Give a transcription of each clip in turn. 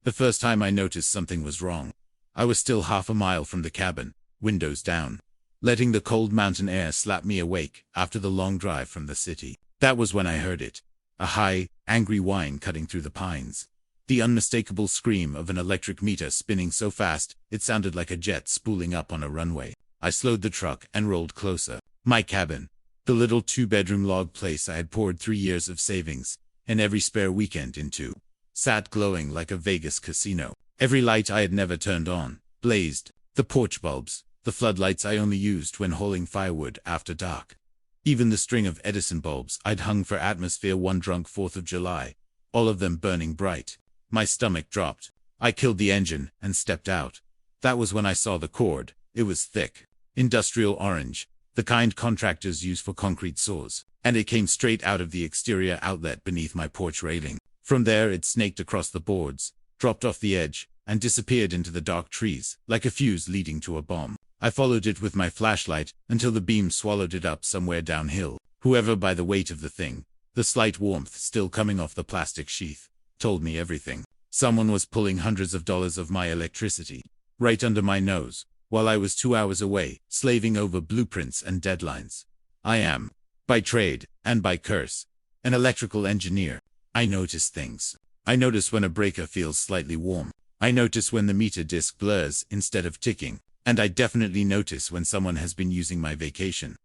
The first time I noticed something was wrong, I was still half a mile from the cabin, windows down, letting the cold mountain air slap me awake after the long drive from the city. That was when I heard it. A high, angry whine cutting through the pines. The unmistakable scream of an electric meter spinning so fast, it sounded like a jet spooling up on a runway. I slowed the truck and rolled closer. My cabin. The little 2-bedroom log place I had poured 3 years of savings and every spare weekend into, sat glowing like a Vegas casino. Every light I had never turned on blazed. The porch bulbs, the floodlights I only used when hauling firewood after dark. Even the string of Edison bulbs I'd hung for atmosphere one drunk 4th of July, all of them burning bright. My stomach dropped. I killed the engine and stepped out. That was when I saw the cord. It was thick, industrial orange, the kind contractors use for concrete saws, and it came straight out of the exterior outlet beneath my porch railing. From there it snaked across the boards, dropped off the edge, and disappeared into the dark trees, like a fuse leading to a bomb. I followed it with my flashlight until the beam swallowed it up somewhere downhill. Whoever, by the weight of the thing, the slight warmth still coming off the plastic sheath, told me everything. Someone was pulling hundreds of dollars of my electricity, right under my nose, while I was 2 hours away, slaving over blueprints and deadlines. I am, by trade, and by curse, an electrical engineer. I notice things. I notice when a breaker feels slightly warm. I notice when the meter disc blurs instead of ticking. And I definitely notice when someone has been using my vacation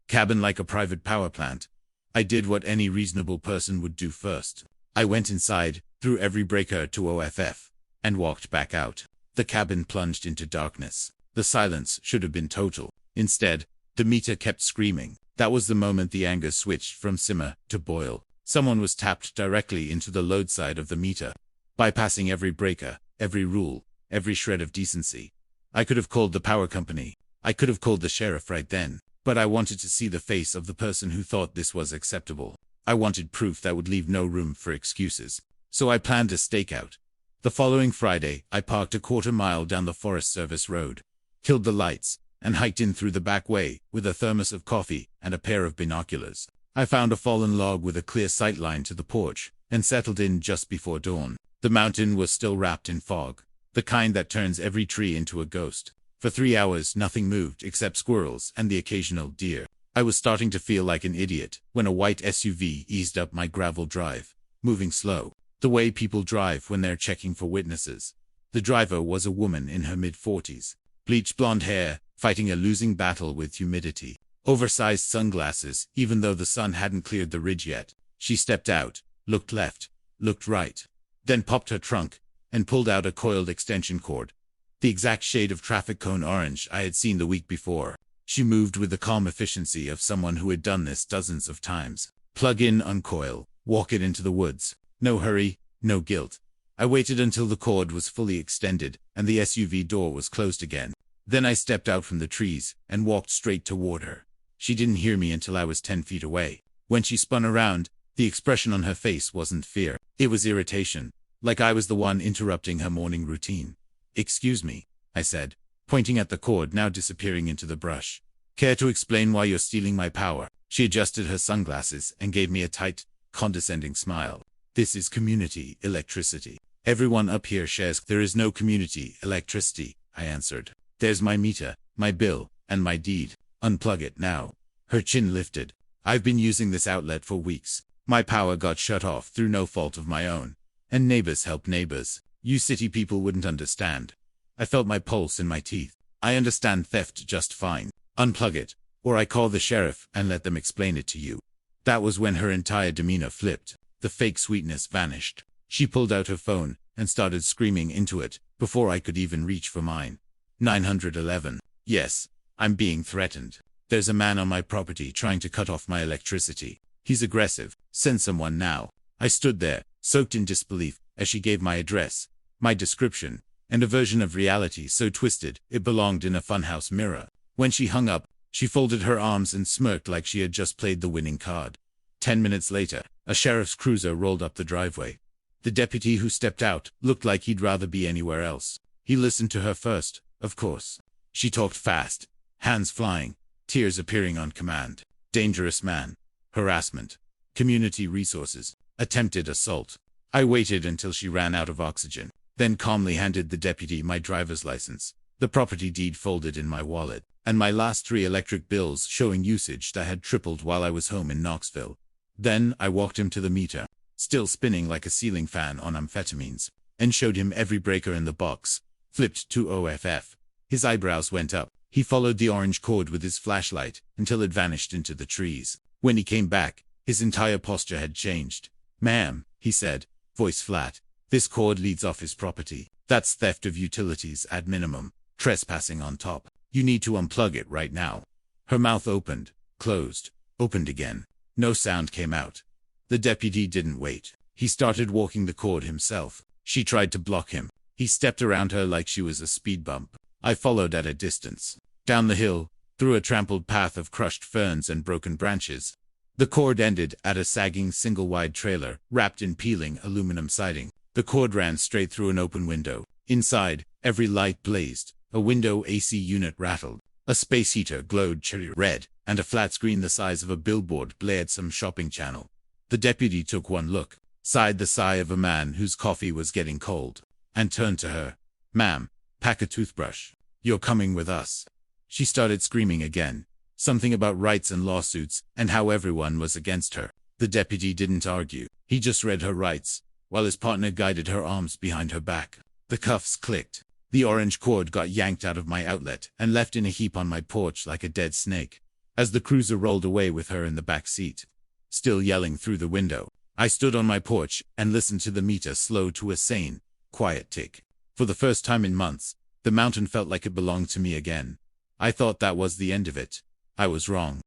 cabin like a private power plant. I did what any reasonable person would do first. I went inside, threw every breaker to OFF, and walked back out. The cabin plunged into darkness. The silence should have been total. Instead, the meter kept screaming. That was the moment the anger switched from simmer to boil. Someone was tapped directly into the load side of the meter, bypassing every breaker, every rule, every shred of decency. I could have called the power company. I could have called the sheriff right then. But I wanted to see the face of the person who thought this was acceptable. I wanted proof that would leave no room for excuses. So I planned a stakeout. The following Friday, I parked a quarter-mile down the Forest Service road, killed the lights, and hiked in through the back way with a thermos of coffee and a pair of binoculars. I found a fallen log with a clear sight line to the porch, and settled in just before dawn. The mountain was still wrapped in fog, the kind that turns every tree into a ghost. For 3 hours nothing moved except squirrels and the occasional deer. I was starting to feel like an idiot when a white SUV eased up my gravel drive, moving slow, the way people drive when they're checking for witnesses. The driver was a woman in her mid-40s, bleached blonde hair, fighting a losing battle with humidity. Oversized sunglasses, even though the sun hadn't cleared the ridge yet. She stepped out, looked left, looked right, then popped her trunk, and pulled out a coiled extension cord. The exact shade of traffic cone orange I had seen the week before. She moved with the calm efficiency of someone who had done this dozens of times. Plug in, uncoil, walk it into the woods. No hurry, no guilt. I waited until the cord was fully extended and the SUV door was closed again. Then I stepped out from the trees and walked straight toward her. She didn't hear me until I was 10 feet away. When she spun around, the expression on her face wasn't fear. It was irritation, like I was the one interrupting her morning routine. "Excuse me," I said, pointing at the cord now disappearing into the brush. "Care to explain why you're stealing my power?" She adjusted her sunglasses and gave me a tight, condescending smile. "This is community electricity. Everyone up here shares." "There is no community electricity," I answered. "There's my meter, my bill, and my deed. Unplug it now." Her chin lifted. "I've been using this outlet for weeks. My power got shut off through no fault of my own. And neighbors help neighbors. You city people wouldn't understand." I felt my pulse in my teeth. "I understand theft just fine. Unplug it, or I call the sheriff and let them explain it to you." That was when her entire demeanor flipped. The fake sweetness vanished. She pulled out her phone and started screaming into it before I could even reach for mine. 911. "Yes, I'm being threatened. There's a man on my property trying to cut off my electricity. He's aggressive. Send someone now." I stood there, soaked in disbelief, as she gave my address, my description, and a version of reality so twisted it belonged in a funhouse mirror. When she hung up, she folded her arms and smirked like she had just played the winning card. 10 minutes later, a sheriff's cruiser rolled up the driveway. The deputy who stepped out looked like he'd rather be anywhere else. He listened to her first, of course. She talked fast, hands flying, tears appearing on command. Dangerous man. Harassment. Community resources. Attempted assault. I waited until she ran out of oxygen. then calmly handed the deputy my driver's license, the property deed folded in my wallet, and my last 3 electric bills showing usage that had tripled while I was home in Knoxville. Then I walked him to the meter, still spinning like a ceiling fan on amphetamines, and showed him every breaker in the box, flipped to OFF. His eyebrows went up. He followed the orange cord with his flashlight until it vanished into the trees. When he came back, his entire posture had changed. "Ma'am," he said, voice flat, "this cord leads off his property. That's theft of utilities at minimum, trespassing on top. You need to unplug it right now." Her mouth opened, closed, opened again. No sound came out. The deputy didn't wait. He started walking the cord himself. She tried to block him. He stepped around her like she was a speed bump. I followed at a distance. Down the hill, through a trampled path of crushed ferns and broken branches. The cord ended at a sagging single-wide trailer, wrapped in peeling aluminum siding. The cord ran straight through an open window. Inside, every light blazed. A window AC unit rattled. A space heater glowed cherry red, and a flat screen the size of a billboard blared some shopping channel. The deputy took one look, sighed the sigh of a man whose coffee was getting cold, and turned to her. "Ma'am, pack a toothbrush. You're coming with us." She started screaming again, something about rights and lawsuits, and how everyone was against her. The deputy didn't argue. He just read her rights, while his partner guided her arms behind her back. The cuffs clicked. The orange cord got yanked out of my outlet and left in a heap on my porch like a dead snake. As the cruiser rolled away with her in the back seat, still yelling through the window, I stood on my porch and listened to the meter slow to a sane, quiet tick. For the first time in months, the mountain felt like it belonged to me again. I thought that was the end of it. I was wrong.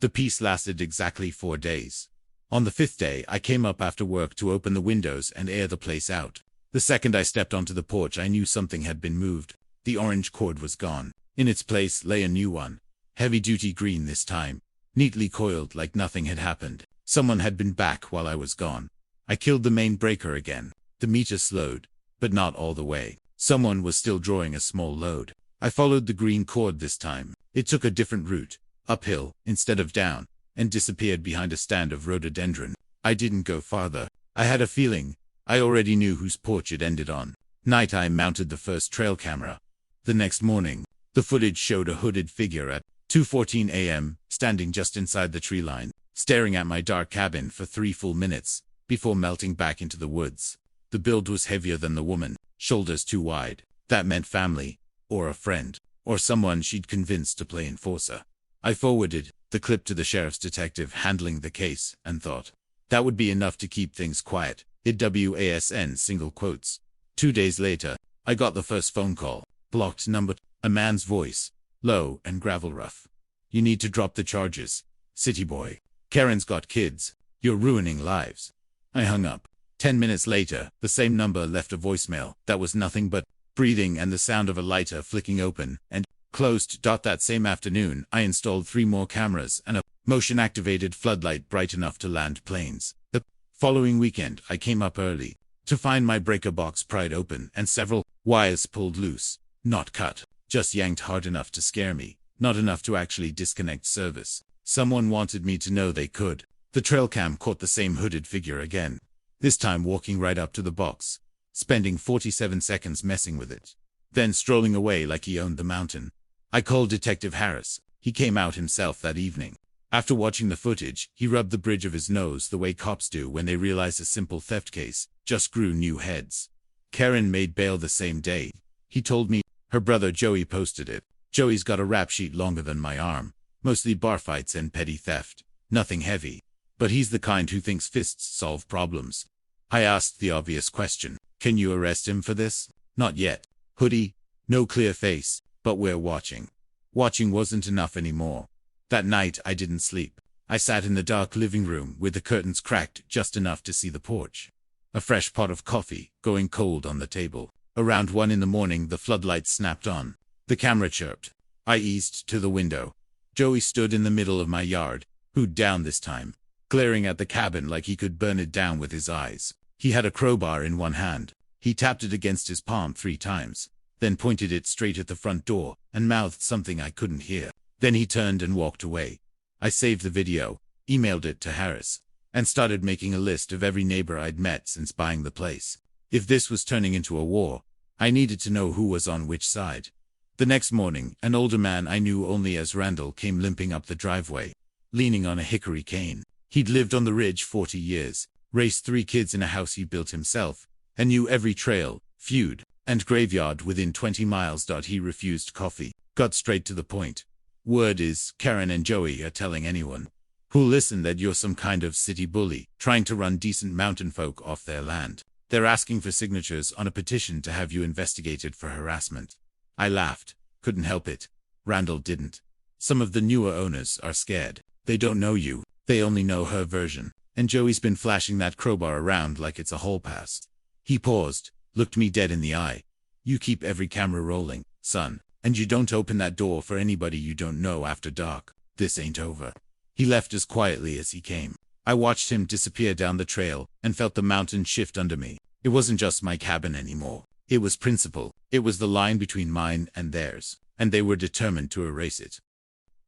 The peace lasted exactly 4 days. On the 5th day, I came up after work to open the windows and air the place out. The second I stepped onto the porch, I knew something had been moved. The orange cord was gone. In its place lay a new one. Heavy-duty green this time, neatly coiled like nothing had happened. Someone had been back while I was gone. I killed the main breaker again. The meter slowed, but not all the way. Someone was still drawing a small load. I followed the green cord this time. It took a different route, uphill instead of down, and disappeared behind a stand of rhododendron. I didn't go farther. I had a feeling. I already knew whose porch it ended on. Night I mounted the first trail camera. The next morning, the footage showed a hooded figure at 2:14 a.m., standing just inside the tree line, staring at my dark cabin for 3 full minutes, before melting back into the woods. The build was heavier than the woman, shoulders too wide. That meant family, or a friend, or someone she'd convinced to play enforcer. I forwarded the clip to the sheriff's detective handling the case, and thought, that would be enough to keep things quiet. WASN single quotes. 2 days later, I got the first phone call. Blocked number. A man's voice, low and gravel rough. "You need to drop the charges, city boy. Karen's got kids. You're ruining lives." I hung up. 10 minutes later, the same number left a voicemail that was nothing but breathing and the sound of a lighter flicking open and closed. That same afternoon, I installed 3 more cameras and a motion-activated floodlight bright enough to land planes. The following weekend, I came up early to find my breaker box pried open and several wires pulled loose. Not cut, just yanked hard enough to scare me, not enough to actually disconnect service. Someone wanted me to know they could. The trail cam caught the same hooded figure again, this time walking right up to the box, spending 47 seconds messing with it, then strolling away like he owned the mountain. I called Detective Harris. He came out himself that evening. After watching the footage, he rubbed the bridge of his nose the way cops do when they realize a simple theft case just grew new heads. Karen made bail the same day. He told me her brother Joey posted it. Joey's got a rap sheet longer than my arm, mostly bar fights and petty theft. Nothing heavy. But he's the kind who thinks fists solve problems. I asked the obvious question. Can you arrest him for this? Not yet. Hoodie, no clear face, but we're watching. Watching wasn't enough anymore. That night I didn't sleep. I sat in the dark living room with the curtains cracked just enough to see the porch. A fresh pot of coffee, going cold on the table. Around 1 in the morning the floodlights snapped on. The camera chirped. I eased to the window. Joey stood in the middle of my yard, hood down this time, glaring at the cabin like he could burn it down with his eyes. He had a crowbar in one hand. He tapped it against his palm 3 times, then pointed it straight at the front door, and mouthed something I couldn't hear. Then he turned and walked away. I saved the video, emailed it to Harris, and started making a list of every neighbor I'd met since buying the place. If this was turning into a war, I needed to know who was on which side. The next morning, an older man I knew only as Randall came limping up the driveway, leaning on a hickory cane. He'd lived on the ridge 40 years, raised 3 kids in a house he built himself, and knew every trail, feud, and graveyard within 20 miles. He refused coffee, got straight to the point. Word is, Karen and Joey are telling anyone who'll listen that you're some kind of city bully, trying to run decent mountain folk off their land. They're asking for signatures on a petition to have you investigated for harassment. I laughed. Couldn't help it. Randall didn't. Some of the newer owners are scared. They don't know you. They only know her version. And Joey's been flashing that crowbar around like it's a hall pass. He paused, looked me dead in the eye. You keep every camera rolling, son, and you don't open that door for anybody you don't know after dark. This ain't over. He left as quietly as he came. I watched him disappear down the trail and felt the mountain shift under me. It wasn't just my cabin anymore. It was principle. It was the line between mine and theirs, and they were determined to erase it.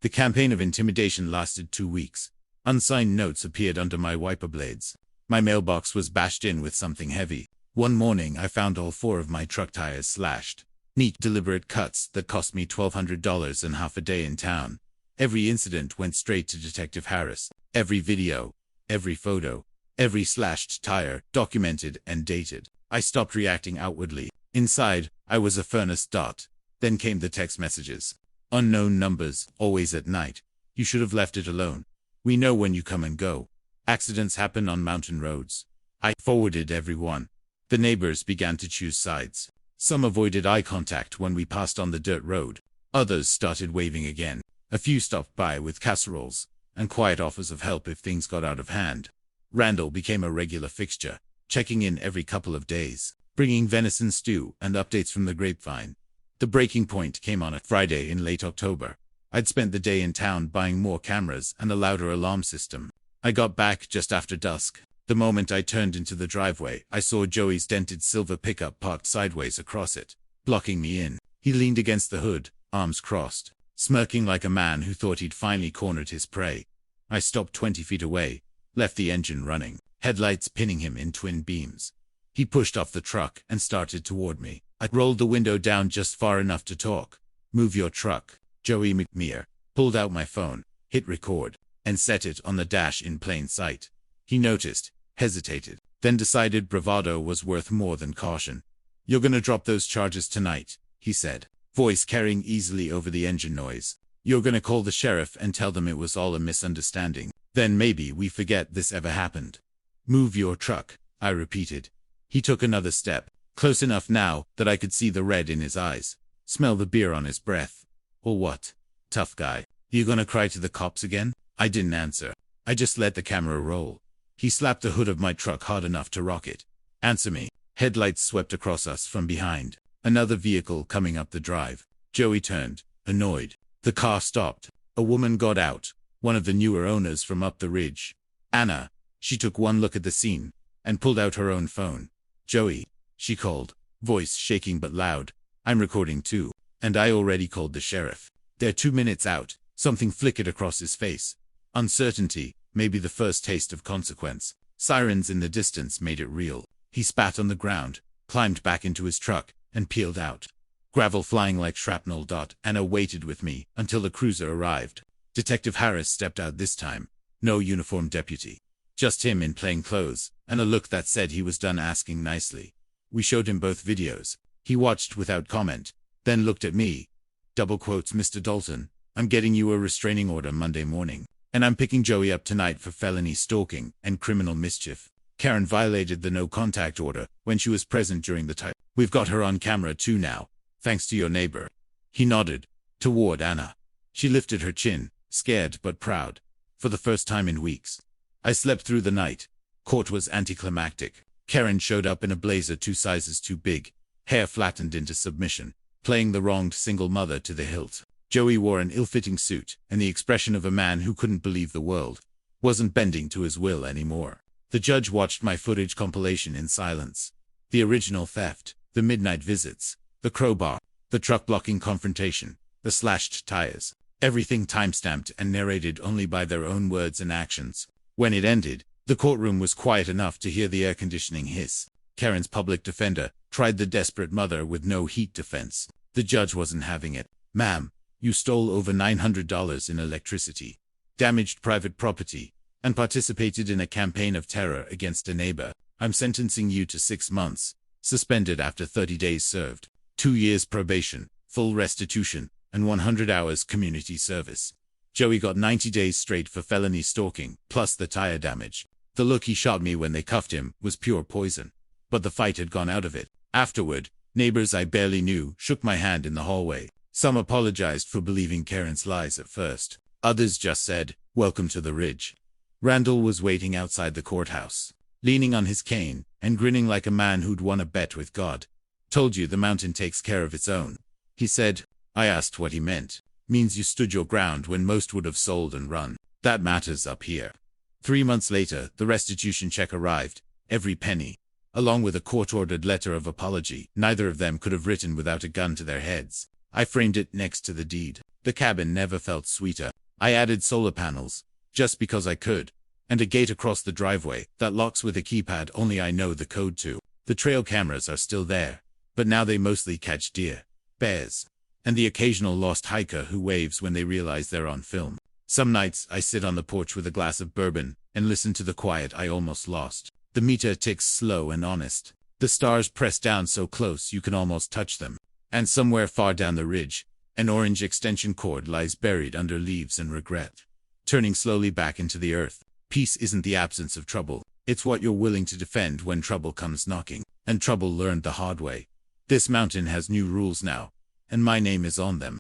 The campaign of intimidation lasted 2 weeks. Unsigned notes appeared under my wiper blades. My mailbox was bashed in with something heavy. One morning I found all 4 of my truck tires slashed. Neat, deliberate cuts that cost me $1,200 and half a day in town. Every incident went straight to Detective Harris. Every video, every photo, every slashed tire, documented and dated. I stopped reacting outwardly. Inside, I was a furnace. Then came the text messages. Unknown numbers, always at night. You should have left it alone. We know when you come and go. Accidents happen on mountain roads. I forwarded everyone. The neighbors began to choose sides. Some avoided eye contact when we passed on the dirt road. Others started waving again. A few stopped by with casseroles and quiet offers of help if things got out of hand. Randall became a regular fixture, checking in every couple of days, bringing venison stew and updates from the grapevine. The breaking point came on a Friday in late October. I'd spent the day in town buying more cameras and a louder alarm system. I got back just after dusk. The moment I turned into the driveway, I saw Joey's dented silver pickup parked sideways across it, blocking me in. He leaned against the hood, arms crossed, smirking like a man who thought he'd finally cornered his prey. I stopped 20 feet away, left the engine running, headlights pinning him in twin beams. He pushed off the truck and started toward me. I rolled the window down just far enough to talk. Move your truck. Joey McMeer pulled out my phone, hit record, and set it on the dash in plain sight. He noticed, hesitated, then decided bravado was worth more than caution. You're gonna drop those charges tonight, he said, voice carrying easily over the engine noise. You're gonna call the sheriff and tell them it was all a misunderstanding. Then maybe we forget this ever happened. Move your truck, I repeated. He took another step, close enough now that I could see the red in his eyes, smell the beer on his breath. Or what? Tough guy. You gonna cry to the cops again? I didn't answer. I just let the camera roll. He slapped the hood of my truck hard enough to rock it. Answer me. Headlights swept across us from behind. Another vehicle coming up the drive. Joey turned, annoyed. The car stopped. A woman got out, one of the newer owners from up the ridge. Anna. She took one look at the scene and pulled out her own phone. Joey, she called, voice shaking but loud. I'm recording too, and I already called the sheriff. They're 2 minutes out. Something flickered across his face. Uncertainty, maybe the first taste of consequence. Sirens in the distance made it real. He spat on the ground, climbed back into his truck, and peeled out. Gravel flying like shrapnel. Anna waited with me until the cruiser arrived. Detective Harris stepped out this time. No uniformed deputy. Just him in plain clothes, and a look that said he was done asking nicely. We showed him both videos. He watched without comment, then looked at me. Double quotes, Mr. Dalton, I'm getting you a restraining order Monday morning, and I'm picking Joey up tonight for felony stalking and criminal mischief. Karen violated the no-contact order when she was present during the time. We've got her on camera too now, thanks to your neighbor. He nodded toward Anna. She lifted her chin, scared but proud. For the first time in weeks. I slept through the night. Court was anticlimactic. Karen showed up in a blazer 2 sizes too big, hair flattened into submission, playing the wronged single mother to the hilt. Joey wore an ill-fitting suit and the expression of a man who couldn't believe the world wasn't bending to his will anymore. The judge watched my footage compilation in silence. The original theft, the midnight visits, the crowbar, the truck-blocking confrontation, the slashed tires. Everything timestamped and narrated only by their own words and actions. When it ended, the courtroom was quiet enough to hear the air conditioning hiss. Karen's public defender tried the desperate mother with no heat defense. The judge wasn't having it. "Ma'am, you stole over $900 in electricity, damaged private property, and participated in a campaign of terror against a neighbor. I'm sentencing you to 6 months, suspended after 30 days served, 2 years probation, full restitution, and 100 hours community service." Joey got 90 days straight for felony stalking, plus the tire damage. The look he shot me when they cuffed him was pure poison. But the fight had gone out of it. Afterward, neighbors I barely knew shook my hand in the hallway. Some apologized for believing Karen's lies at first. Others just said, "Welcome to the Ridge." Randall was waiting outside the courthouse, leaning on his cane and grinning like a man who'd won a bet with God. "Told you the mountain takes care of its own," he said. I asked what he meant. "Means you stood your ground when most would have sold and run. That matters up here." 3 months later, the restitution check arrived, every penny, along with a court-ordered letter of apology neither of them could have written without a gun to their heads. I framed it next to the deed. The cabin never felt sweeter. I added solar panels, just because I could, and a gate across the driveway that locks with a keypad only I know the code to. The trail cameras are still there, but now they mostly catch deer, bears, and the occasional lost hiker who waves when they realize they're on film. Some nights I sit on the porch with a glass of bourbon and listen to the quiet I almost lost. The meter ticks slow and honest. The stars press down so close you can almost touch them. And somewhere far down the ridge, an orange extension cord lies buried under leaves and regret, turning slowly back into the earth. Peace isn't the absence of trouble. It's what you're willing to defend when trouble comes knocking. And trouble learned the hard way. This mountain has new rules now, and my name is on them.